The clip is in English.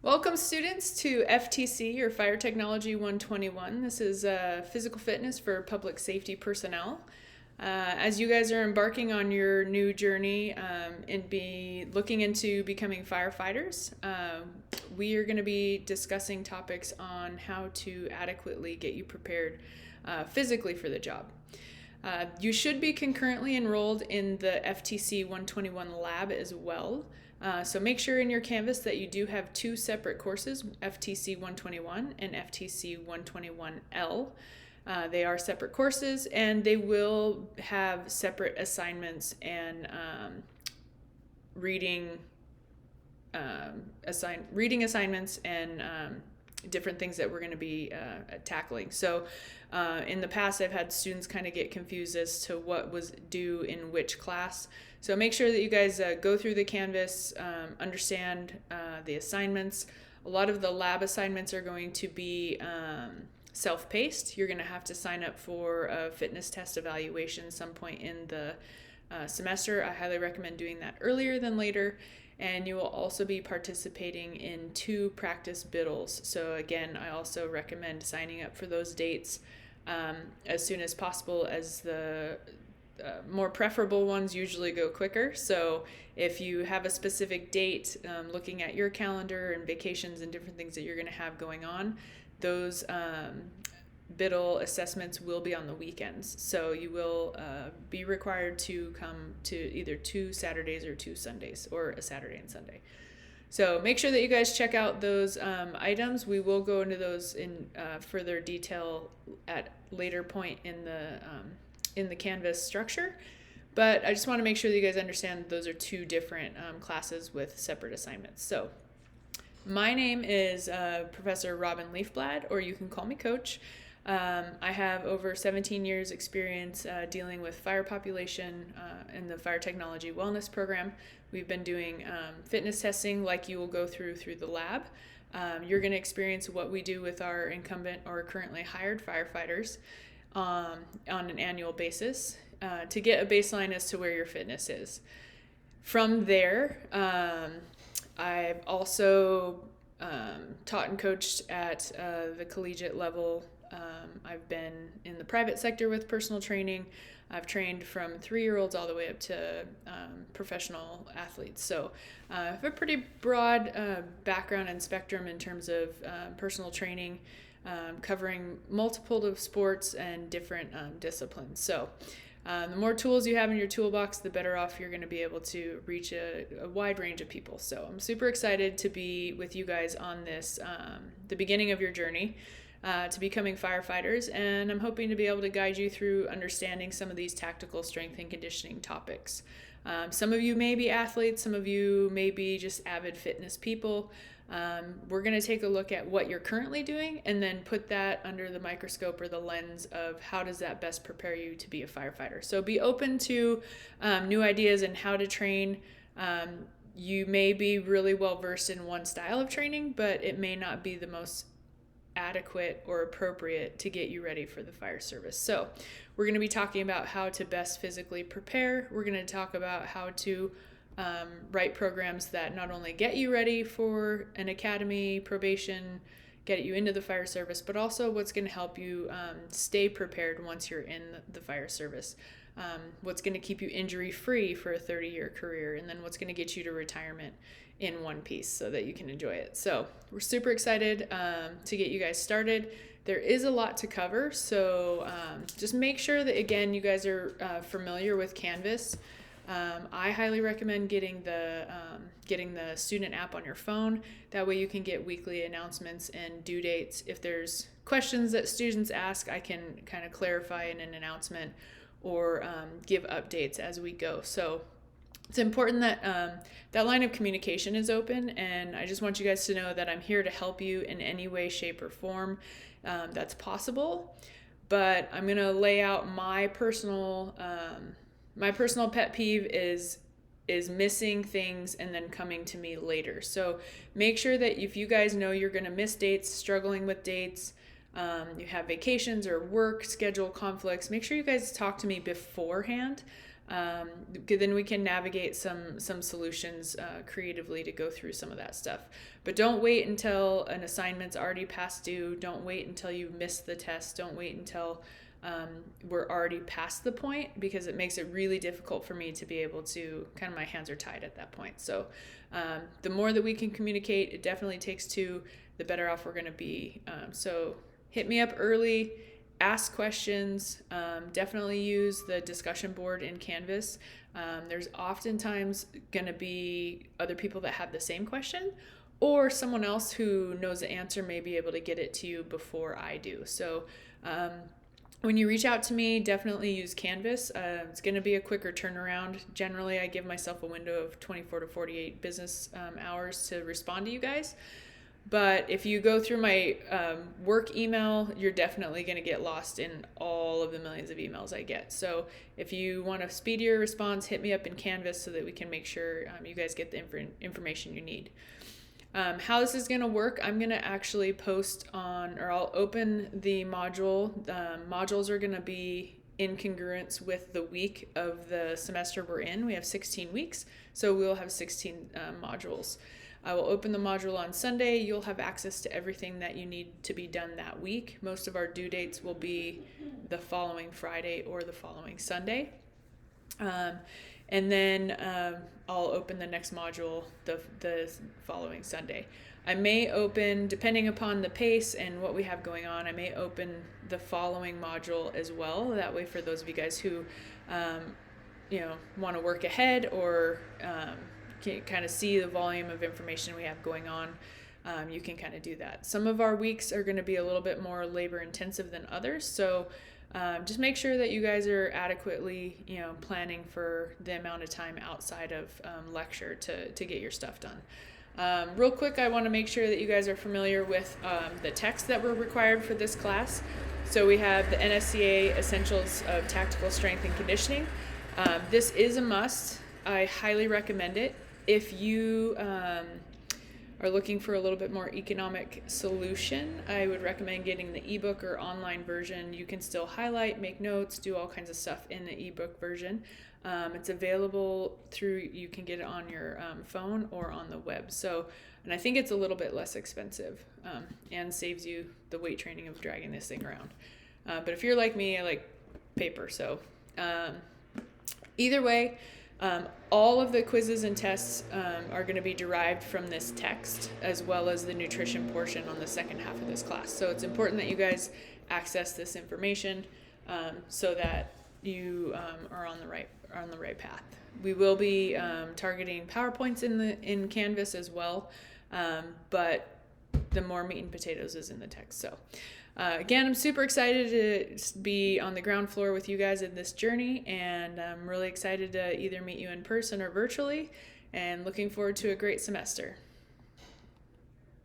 Welcome students to FTC or Fire Technology 121. This is physical fitness for public safety personnel. As you guys are embarking on your new journey and be looking into becoming firefighters, we are going to be discussing topics on how to adequately get you prepared physically for the job. You should be concurrently enrolled in the FTC 121 lab as well. So make sure in your Canvas that you do have two separate courses, FTC 121 and FTC 121L. They are separate courses and they will have separate assignments and reading assignments and different things that we're going to be tackling. So in the past, I've had students kind of get confused as to what was due in which class. So make sure that you guys go through the Canvas, understand the assignments. A lot of the lab assignments are going to be self-paced. You're going to have to sign up for a fitness test evaluation some point in the semester. I highly recommend doing that earlier than later. And you will also be participating in 2 practice biddles. So again, I also recommend signing up for those dates as soon as possible, as the more preferable ones usually go quicker. So if you have a specific date, looking at your calendar and vacations and different things that you're going to have going on, those biddle assessments will be on the weekends. So you will be required to come to either 2 Saturdays or 2 Sundays, or a Saturday and Sunday. So make sure that you guys check out those items. We will go into those in further detail at later point in the Canvas structure. But I just want to make sure that you guys understand those are 2 different classes with separate assignments. So my name is Professor Robin Leafblad, or you can call me Coach. I have over 17 years experience dealing with fire population in the Fire Technology Wellness Program. We've been doing fitness testing like you will go through the lab. You're going to experience what we do with our incumbent or currently hired firefighters on an annual basis to get a baseline as to where your fitness is. From there, I've also taught and coached at the collegiate level. I've been in the private sector with personal training. I've trained from 3-year-olds all the way up to professional athletes. So I have a pretty broad background and spectrum in terms of personal training, covering multiple of sports and different disciplines. So the more tools you have in your toolbox, the better off you're going to be able to reach a wide range of people. So I'm super excited to be with you guys on this, the beginning of your journey to becoming firefighters, and I'm hoping to be able to guide you through understanding some of these tactical strength and conditioning topics. Some of you may be athletes, some of you may be just avid fitness people. We're going to take a look at what you're currently doing and then put that under the microscope or the lens of how does that best prepare you to be a firefighter. So be open to new ideas and how to train. You may be really well versed in one style of training, but it may not be the most adequate or appropriate to get you ready for the fire service. So we're going to be talking about how to best physically prepare. We're going to talk about how to write programs that not only get you ready for an academy, probation, get you into the fire service, but also what's going to help you stay prepared once you're in the fire service. What's going to keep you injury-free for a 30-year career, and then what's going to get you to retirement in one piece so that you can enjoy it. So we're super excited to get you guys started. There is a lot to cover, so just make sure that, again, you guys are familiar with Canvas. I highly recommend getting the student app on your phone. That way you can get weekly announcements and due dates. If there's questions that students ask, I can kind of clarify in an announcement or give updates as we go. So it's important that that line of communication is open, and I just want you guys to know that I'm here to help you in any way, shape, or form that's possible. But I'm going to lay out my personal pet peeve is missing things and then coming to me later. So make sure that if you guys know you're going to miss dates, struggling with dates, you have vacations or work schedule conflicts, make sure you guys talk to me beforehand. then we can navigate some solutions creatively to go through some of that stuff. But don't wait until an assignment's already past due. Don't wait until you missed the test. Don't wait until we're already past the point, because it makes it really difficult for me to be able to, kind of my hands are tied at that point. So the more that we can communicate, it definitely takes two, the better off we're going to be. So hit me up early, ask questions, definitely use the discussion board in Canvas. There's oftentimes going to be other people that have the same question, or someone else who knows the answer may be able to get it to you before I do. So when you reach out to me, definitely use Canvas. It's going to be a quicker turnaround. Generally, I give myself a window of 24 to 48 business hours to respond to you guys. But if you go through my work email, you're definitely going to get lost in all of the millions of emails I get. So if you want a speedier response, hit me up in Canvas so that we can make sure you guys get the information you need. How this is going to work, I'm going to actually post on, or I'll open the module. Modules are going to be in congruence with the week of the semester we're in. We have 16 weeks, so we'll have 16 modules. I will open the module on Sunday. You'll have access to everything that you need to be done that week. Most of our due dates will be the following Friday or the following Sunday. And then I'll open the next module the following Sunday. I may open, depending upon the pace and what we have going on, I may open the following module as well. That way, for those of you guys who, want to work ahead or can kind of see the volume of information we have going on, you can kind of do that. Some of our weeks are going to be a little bit more labor intensive than others, so just make sure that you guys are adequately, planning for the amount of time outside of lecture to get your stuff done. Real quick, I want to make sure that you guys are familiar with the texts that were required for this class. So we have the NSCA Essentials of Tactical Strength and Conditioning. This is a must. I highly recommend it. If you are looking for a little bit more economic solution, I would recommend getting the ebook or online version. You can still highlight, make notes, do all kinds of stuff in the ebook version. It's available you can get it on your phone or on the web. So, and I think it's a little bit less expensive and saves you the weight training of dragging this thing around. But if you're like me, I like paper. So either way, all of the quizzes and tests are going to be derived from this text, as well as the nutrition portion on the second half of this class. So it's important that you guys access this information so that you are on the right path. We will be targeting PowerPoints in Canvas as well, but the more meat and potatoes is in the text. So again, I'm super excited to be on the ground floor with you guys in this journey, and I'm really excited to either meet you in person or virtually, and looking forward to a great semester.